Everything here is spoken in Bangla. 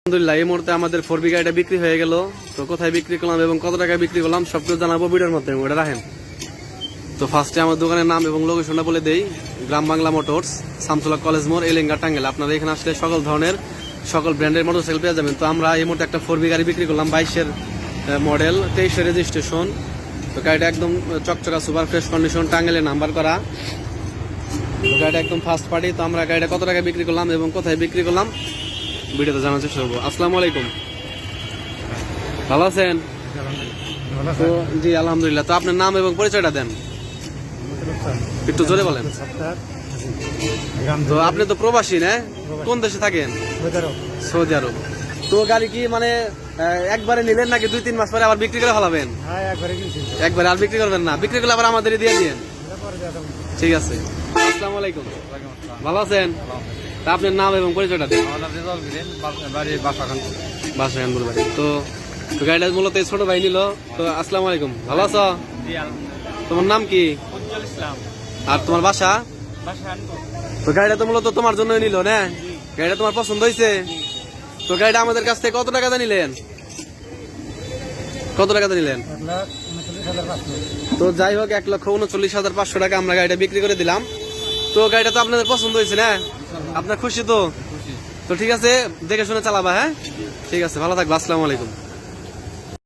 আলহামদুলিল্লাহ এই মুহূর্তে আমাদের 4B গাড়িটা বিক্রি হয়ে গেল। তো কোথায় বিক্রি করলাম এবং কত টাকায় বিক্রি করলাম সবকিছু জানাবো ভিডিওর মাধ্যমে, ওটা রাখেন। তো ফার্স্টে আমার দোকানের নাম এবং লোকেশনটা বলে দেই। গ্রাম বাংলা মোটরস, শামসুল্লাহ কলেজ মোড়, এলেঙ্গা, টাঙ্গাইল। আপনারা এখানে আসলে সকল ধরনের সকল ব্র্যান্ডের মোটরসাইকেল পেয়ে যাবেন। তো আমরা এই মুহূর্তে একটা 4B গাড়ি বিক্রি করলাম, 22-এর মডেল, 23-এর রেজিস্ট্রেশন। তো গাড়িটা একদম চকচকা সুপার ফ্রেশ কন্ডিশন, টাঙ্গাইলে নাম্বার করা। তো গাড়িটা একদম ফার্স্ট পার্টি। তো আমরা গাড়িটা কত টাকায় বিক্রি করলাম এবং কোথায় বিক্রি করলাম ভিডিওতে জানার চেষ্টা করবো। আসসালামু আলাইকুম, ভালো আছেন? তো জি আলহামদুলিল্লাহ। তো আপনার নাম এবং পরিচয়টা দেন, একটু জোরে বলেন। তো আপনি তো প্রবাসী না? কোন দেশে থাকেন? সৌদি আরব। তো গাড়ি কি মানে একবারে নিলেন নাকি 2-3 মাস পরে আবার বিক্রি করে ফেলাবেন? একবারে আর বিক্রি করবেন না? বিক্রি করলে আবার আমাদের দিয়ে দিন। ঠিক আছে। আসসালামু আলাইকুম, ভালো আছেন? তা আপনার নাম এবং পরিচয়টা দেন। বাসাখানপুর বাড়ি। তো গাড়িটা মূলত ছোট ভাই নিল। তো আসসালামু আলাইকুম, ভালো আছো? তোমার নাম কি আর তোমার বাসা? তো গাড়িটা তো মূলত তোমার জন্য নিল না? গাড়িটা তোমার পছন্দ হয়েছে? তো গাড়িটা আমাদের কাছ থেকে কত টাকাতে নিলেন? কত টাকাতে নিলেন? তো যাই হোক, 1,39,500 টাকা আমরা গাড়িটা বিক্রি করে দিলাম। তো গাড়িটা তো আপনাদের পছন্দ হয়েছে না? আপনার খুশি তো? তো ঠিক আছে, দেখে শুনে চালাবা। হ্যাঁ ঠিক আছে, ভালো থাকবা। আসসালামু আলাইকুম।